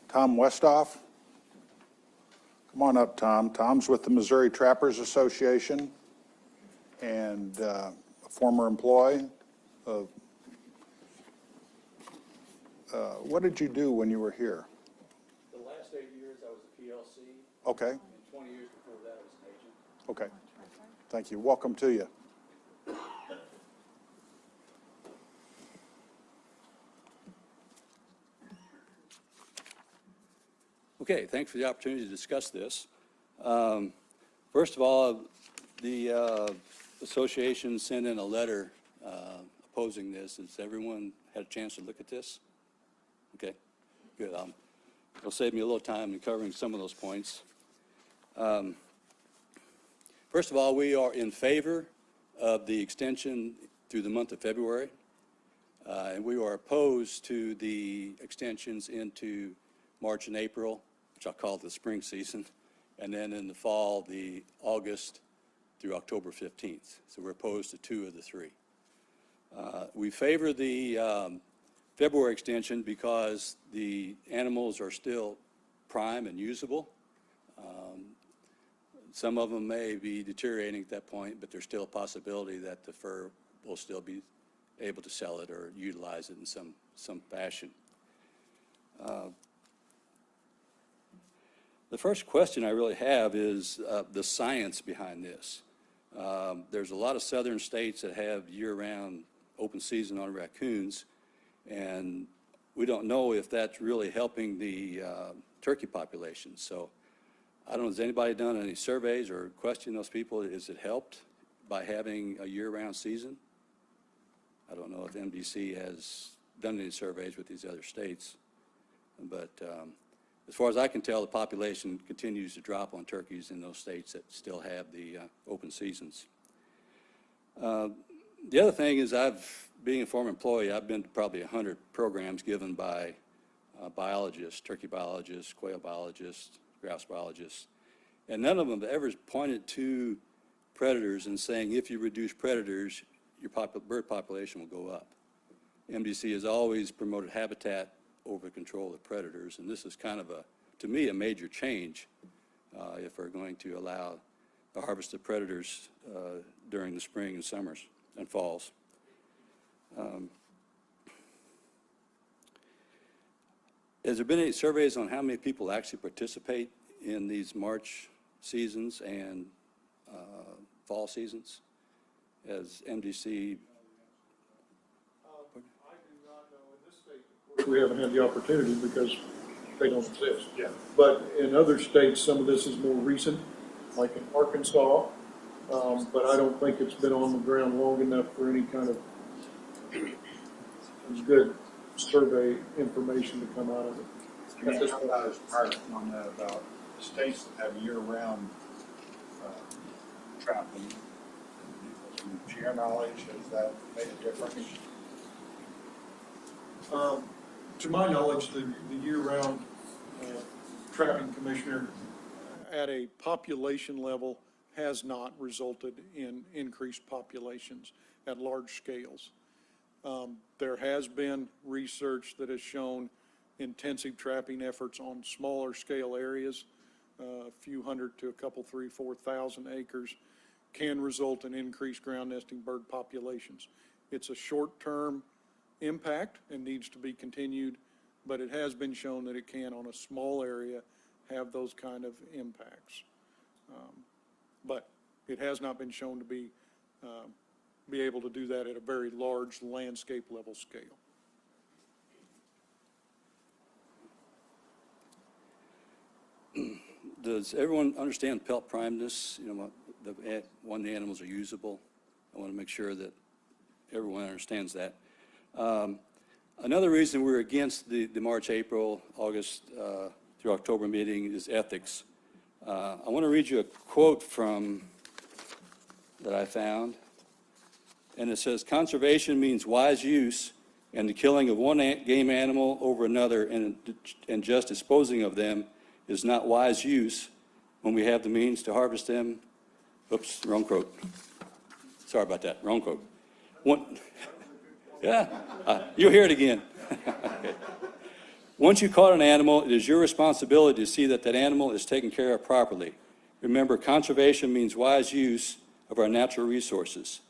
Tom Westhoff. Come on up, Tom. Tom's with the Missouri Trappers Association and a former employee of, what did you do when you were here? The last 8 years, I was a PLC. Okay, And 20 years before that, I was an agent. okay. Thank you. Welcome to you. Okay, thanks for the opportunity to discuss this. First of all, the association sent in a letter opposing this. Has everyone had a chance to look at this? Okay, good. It'll save me a little time in covering some of those points. First of all, we are in favor of the extension through the month of February, and we are opposed to the extensions into March and April, which I'll call the spring season, and then in the fall, the August through October 15th. So we're opposed to 2 of the 3. We favor the February extension because the animals are still prime and usable. Some of them may be deteriorating at that point, but there's still a possibility that the fur will still be able to sell it or utilize it in some fashion. The first question I really have is the science behind this. There's a lot of southern states that have year-round open season on raccoons, and we don't know if that's really helping the turkey population. So I don't know, has anybody done any surveys or questioned those people? Is it helped by having a year-round season? I don't know if MDC has done any surveys with these other states, but as far as I can tell, the population continues to drop on turkeys in those states that still have the open seasons. The other thing is being a former employee, I've been to probably 100 programs given by biologists, turkey biologists, quail biologists, grouse biologists, and none of them have ever pointed to predators and saying if you reduce predators, your bird population will go up. MDC has always promoted habitat over control of predators, and this is kind of to me, a major change if we're going to allow the harvest of predators during the spring and summers and falls. Has there been any surveys on how many people actually participate in these March seasons and fall seasons? As MDC? I do not know. In this state, of course, we haven't had the opportunity because they don't exist. Yeah. But in other states, some of this is more recent, like in Arkansas. But I don't think it's been on the ground long enough for any kind of good survey information to come out of it. I guess I was part on that about states that have year-round trapping. To your knowledge, has that made a difference? To my knowledge, the year-round trapping commissioner at a population level has not resulted in increased populations at large scales. There has been research that has shown intensive trapping efforts on smaller scale areas, a few hundred to a couple, 3,000 to 4,000 acres, can result in increased ground nesting bird populations. It's a short-term impact and needs to be continued, but it has been shown that it can, on a small area, have those kind of impacts. But it has not been shown to be able to do that at a very large landscape level scale. Does everyone understand pelt primeness? You know, when the animals are usable. I want to make sure that everyone understands that. Another reason we're against the March, April, August through October meeting is ethics. I want to read you a quote that I found, and it says, "Conservation means wise use, and the killing of one game animal over another and just disposing of them is not wise use when we have the means to harvest them." Oops, wrong quote. Sorry about that, wrong quote. Yeah, you'll hear it again. Okay. Once you caught an animal, it is your responsibility to see that that animal is taken care of properly. Remember, conservation means wise use of our natural resources.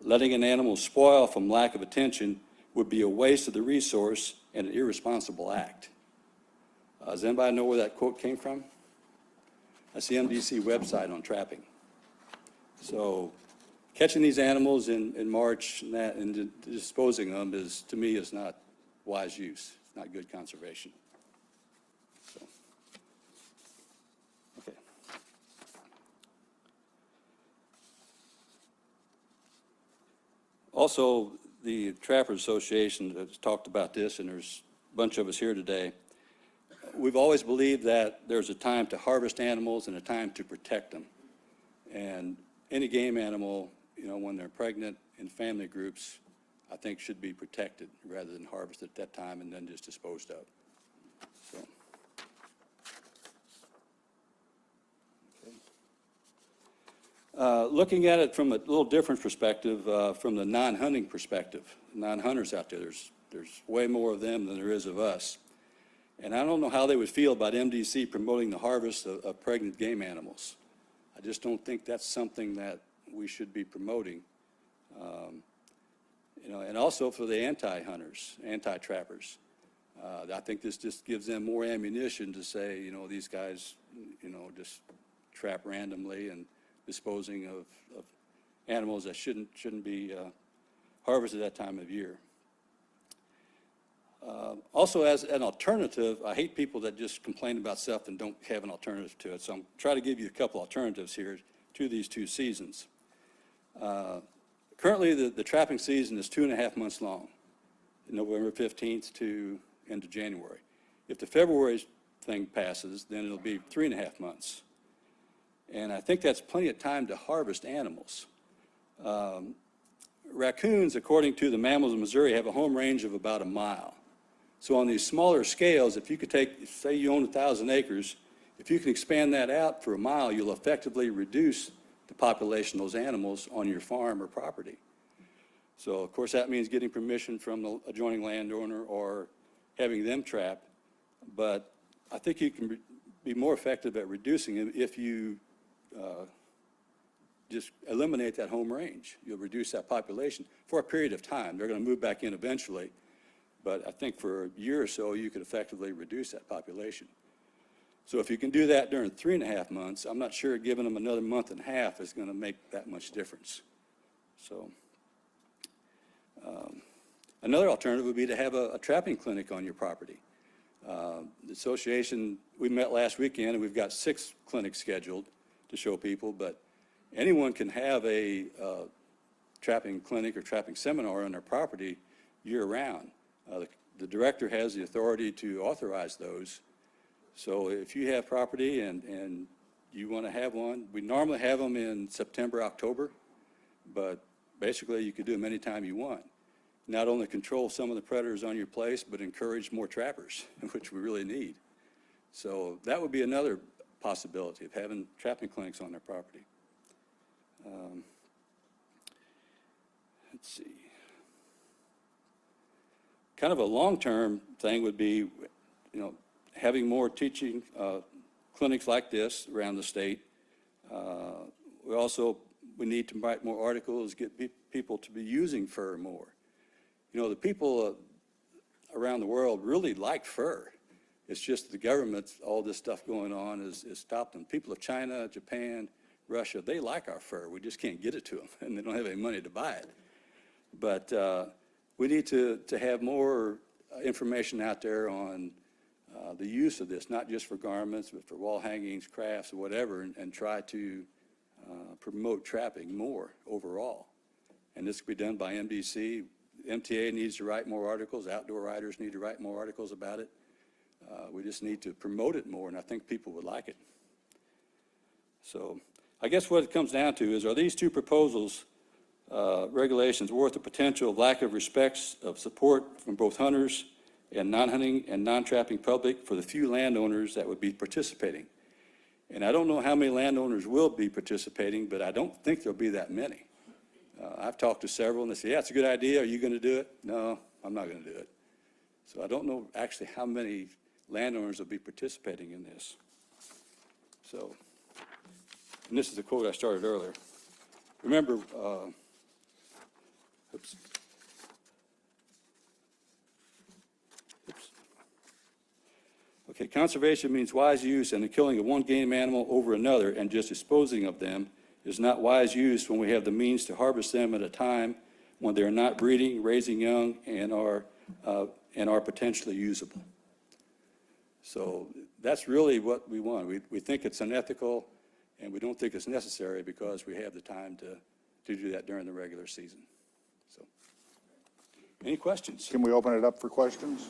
Letting an animal spoil from lack of attention would be a waste of the resource and an irresponsible act. Does anybody know where that quote came from? That's the MDC website on trapping. So catching these animals in March and disposing of them is, to me, is not wise use. It's not good conservation. So, okay. Also, the Trappers Association has talked about this, and there's a bunch of us here today. We've always believed that there's a time to harvest animals and a time to protect them. And any game animal, you know, when they're pregnant in family groups, I think should be protected rather than harvested at that time and then just disposed of. So. Okay. Looking at it from a little different perspective, from the non-hunting perspective, non-hunters out there, there's way more of them than there is of us. And I don't know how they would feel about MDC promoting the harvest of pregnant game animals. I just don't think that's something that we should be promoting. You know, and also for the anti-hunters, anti-trappers. I think this just gives them more ammunition to say, you know, these guys, you know, just trap randomly and disposing of animals that shouldn't be harvested at that time of year. Also, as an alternative, I hate people that just complain about stuff and don't have an alternative to it. So I'm trying to give you a couple alternatives here to these two seasons. Currently, the trapping season is 2.5 months long, November 15th to end of January. If the February thing passes, then it'll be 3.5 months. And I think that's plenty of time to harvest animals. Raccoons, according to the Mammals of Missouri, have a home range of about 1 mile. So on these smaller scales, if you could take, say you own 1,000 acres, if you can expand that out for 1 mile, you'll effectively reduce the population of those animals on your farm or property. So of course that means getting permission from the adjoining landowner or having them trap, but I think you can be more effective at reducing it if you just eliminate that home range. You'll reduce that population for a period of time. They're going to move back in eventually, but I think for a year or so you could effectively reduce that population. So if you can do that during 3.5 months, I'm not sure giving them another 1.5 months is going to make that much difference. So another alternative would be to have a trapping clinic on your property. The association, we met last weekend and we've got 6 clinics scheduled to show people, but anyone can have a trapping clinic or trapping seminar on their property year-round. The director has the authority to authorize those. So if you have property and you want to have one, we normally have them in September, October, but basically you could do them anytime you want. Not only control some of the predators on your place, but encourage more trappers, which we really need. So that would be another possibility of having trapping clinics on their property. Let's see. Kind of a long-term thing would be, you know, having more teaching clinics like this around the state. We need to write more articles, get people to be using fur more. You know, the people around the world really like fur. It's just the government, all this stuff going on has stopped them. People of China, Japan, Russia, they like our fur. We just can't get it to them, and they don't have any money to buy it. But we need to have more information out there on the use of this, not just for garments, but for wall hangings, crafts, or whatever, and try to promote trapping more overall. And this could be done by MDC. MTA needs to write more articles. Outdoor writers need to write more articles about it. We just need to promote it more, and I think people would like it. So I guess what it comes down to is, are these two proposals, regulations, worth the potential lack of respect of support from both hunters and non-hunting and non-trapping public for the few landowners that would be participating? And I don't know how many landowners will be participating, but I don't think there'll be that many. I've talked to several, and they say, yeah, it's a good idea. Are you going to do it? No, I'm not going to do it. So I don't know actually how many landowners will be participating in this. So, and this is the quote I started earlier. Remember, oops. Okay, conservation means wise use, and the killing of one game animal over another and just disposing of them is not wise use when we have the means to harvest them at a time when they are not breeding, raising young, and are potentially usable. So that's really what we want. We think it's unethical, and we don't think it's necessary because we have the time to do that during the regular season. So, any questions? Can we open it up for questions?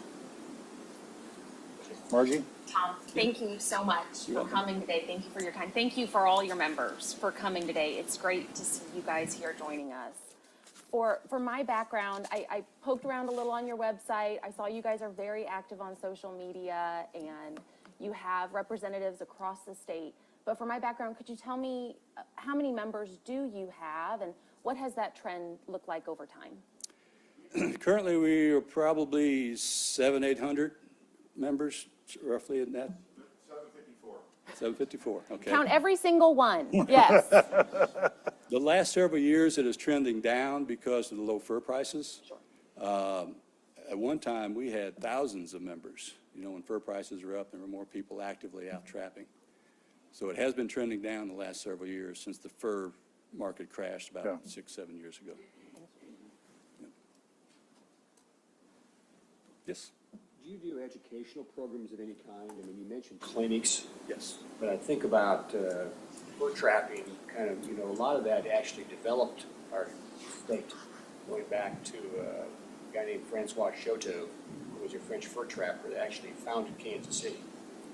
Margie? Tom, thank you so much for coming today. Thank you for your time. Thank you for all your members for coming today. It's great to see you guys here joining us. For my background, I poked around a little on your website. I saw you guys are very active on social media and you have representatives across the state. But for my background, could you tell me how many members do you have and what has that trend looked like over time? Currently, we are probably 800 members, roughly in that. 754. 754, okay. Count every single one, yes. The last several years, it is trending down because of the low fur prices. At one time, we had thousands of members. You know, when fur prices were up, there were more people actively out trapping. So it has been trending down the last several years since the fur market crashed about 6-7 years ago. Yeah. Yes? Do you do educational programs of any kind? I mean, you mentioned clinics, Yes. but I think about fur trapping, kind of, you know, a lot of that actually developed our state, going back to a guy named Francois Choteau, who was a French fur trapper that actually founded Kansas City.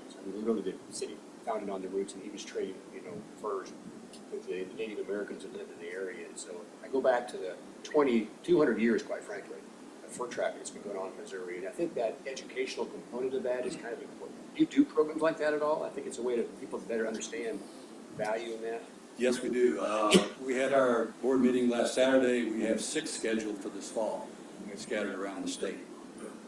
So I mean, literally the city founded on the roots, and he was trading, you know, furs with the Native Americans that lived in the area. And so I go back to the 200 years, quite frankly, of fur trapping that's been going on in Missouri. And I think that educational component of that is kind of important. Do you do programs like that at all? I think it's a way to people better understand value in that. Yes, we do. We had our board meeting last Saturday. We have 6 scheduled for this fall, scattered around the state.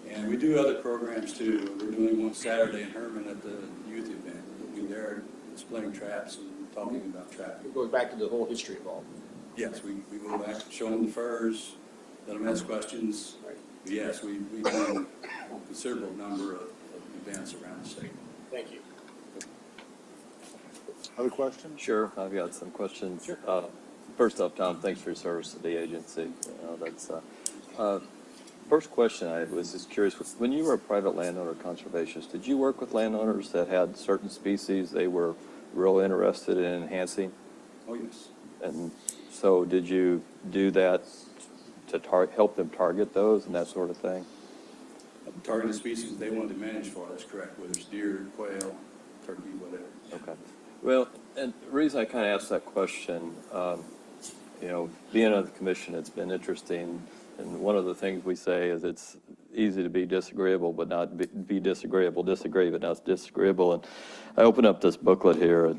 And we do other programs too. We're doing one Saturday in Herman at the youth event. We'll be there displaying traps and talking about trapping. It goes back to the whole history of all. Yes, we go back, show them the furs, let them ask questions. Right. But yes, we do a considerable number of events around the state. Thank you. Other questions? Sure, I've got some questions. First off, Tom, thanks for your service to the agency. First question, I was just curious, when you were a private landowner conservationist, did you work with landowners that had certain species they were real interested in enhancing? Oh, yes. And so did you do that to help them target those and that sort of thing? Targeted species they wanted to manage for, that's correct, whether it's deer, quail, turkey, whatever. Okay. Well, and the reason I kind of asked that question, you know, being on the commission, it's been interesting. And one of the things we say is it's easy to be disagreeable, but not be disagreeable, disagree, but not disagreeable. And I open up this booklet here,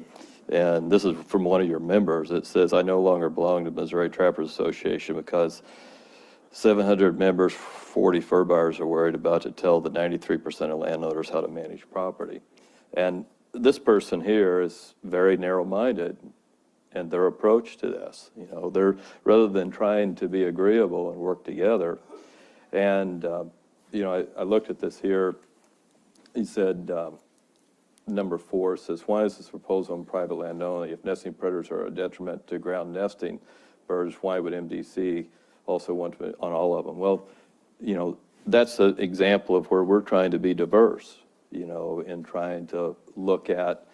and this is from one of your members. It says, I no longer belong to the Missouri Trappers Association because 700 members, 40 fur buyers are worried about to tell the 93% of landowners how to manage property. And this person here is very narrow-minded in their approach to this. You know, they're, rather than trying to be agreeable and work together. And, you know, I looked at this here. He said, number 4 says, why is this proposal on private land only? If nesting predators are a detriment to ground nesting birds, why would MDC also want to on all of them? Well, you know, that's an example of where we're trying to be diverse, you know, in trying to look at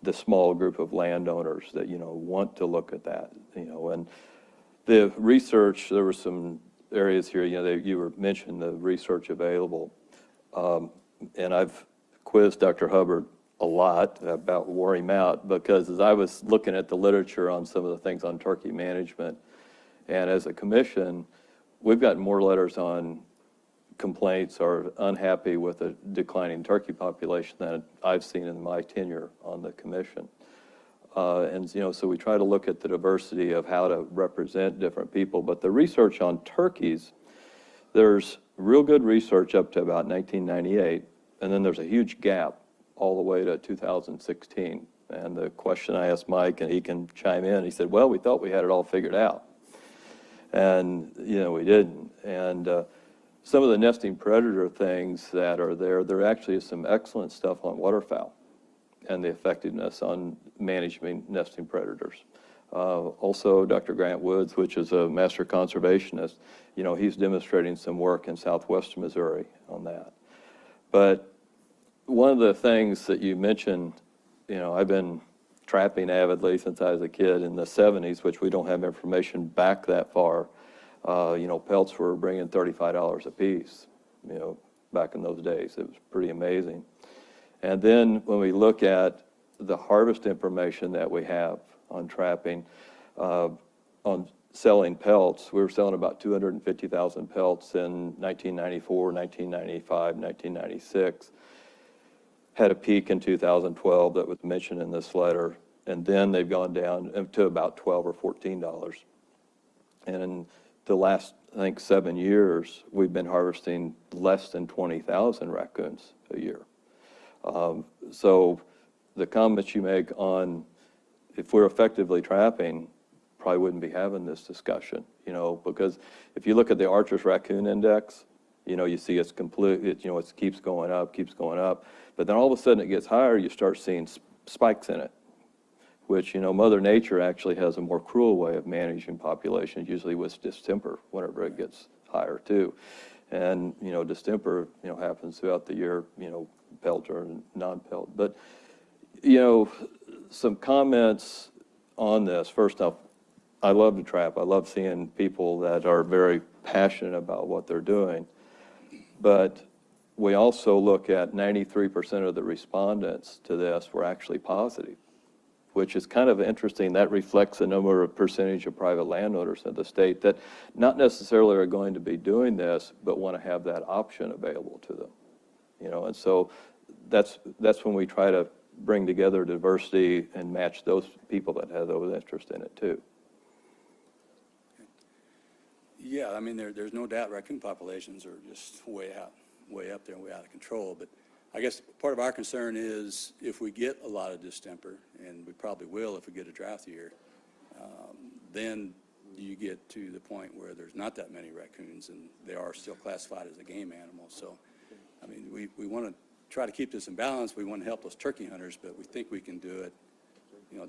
the small group of landowners that, you know, want to look at that, you know. And the research, there were some areas here, you know, you were mentioning the research available. And I've quizzed Dr. Hubbard a lot about wore him out, because as I was looking at the literature on some of the things on turkey management, and as a commission, we've gotten more letters on complaints or unhappy with a declining turkey population than I've seen in my tenure on the commission. And, you know, so we try to look at the diversity of how to represent different people. But the research on turkeys, there's real good research up to about 1998 and then there's a huge gap all the way to 2016. And the question I asked Mike, and he can chime in, he said, well, we thought we had it all figured out. And, we didn't. And some of the nesting predator things that are there actually is some excellent stuff on waterfowl and the effectiveness on managing nesting predators. Also, Dr. Grant Woods, which is a master conservationist, he's demonstrating some work in southwestern Missouri on that. But one of the things that you mentioned, I've been trapping avidly since I was a kid in the 70s, which we don't have information back that far. Pelts were bringing $35 a piece, back in those days. It was pretty amazing. And then when we look at the harvest information that we have on trapping, on selling pelts, we were selling about 250,000 pelts in 1994, 1995, 1996. Had a peak in 2012 that was mentioned in this letter, and then they've gone down to about $12 or $14. And in the last, I think, 7 years, we've been harvesting less than 20,000 raccoons a year. So the comments you make on if we're effectively trapping, probably wouldn't be having this discussion, because if you look at the Archer's Raccoon Index, you see it keeps going up, but then all of a sudden it gets higher, you start seeing spikes in it, which, Mother Nature actually has a more cruel way of managing populations, usually with distemper whenever it gets higher too. And, distemper, happens throughout the year, pelt or non-pelt. But, some comments on this. First off, I love to trap. I love seeing people that are very passionate about what they're doing. But we also look at 93% of the respondents to this were actually positive, which is kind of interesting. That reflects the number of percentage of private landowners in the state that not necessarily are going to be doing this, but want to have that option available to them. And so that's when we try to bring together diversity and match those people that have those interest in it too. Yeah, I mean, there's no doubt raccoon populations are just way up there and way out of control. But I guess part of our concern is if we get a lot of distemper, and we probably will if we get a drought year, then you get to the point where there's not that many raccoons, and they are still classified as a game animal. So, I mean, we want to try to keep this in balance. We want to help those turkey hunters, but we think we can do it,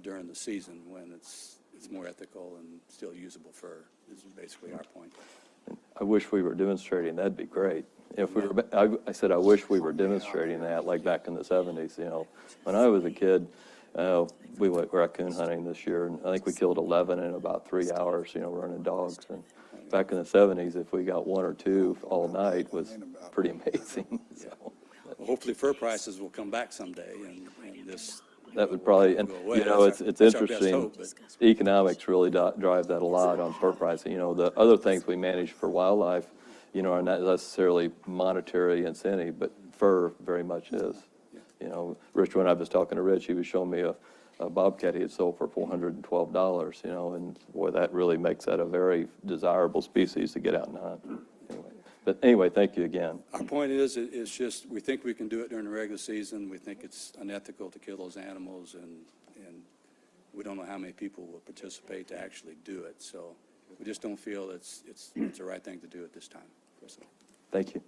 during the season when it's more ethical and still usable fur, is basically our point. I wish we were demonstrating. That'd be great. If we were, I said I wish we were demonstrating that, like back in the 70s. When I was a kid, we went raccoon hunting this year, and I think we killed 11 in about 3 hours. Running dogs. And back in the 70s, if we got 1 or 2 all night, was pretty amazing. So. Well, hopefully fur prices will come back someday, and this. That would probably, and it's interesting. Hope, Economics really drive that a lot on fur pricing. The other things we manage for wildlife, are not necessarily monetary incentive, but fur very much is. Rich, when I was talking to Rich, he was showing me a bobcat he had sold for $412. And boy, that really makes that a very desirable species to get out and hunt. But anyway, thank you again. Our point is, it's just, we think we can do it during the regular season. We think it's unethical to kill those animals, and we don't know how many people will participate to actually do it. So we just don't feel it's the right thing to do at this time. So. Thank you.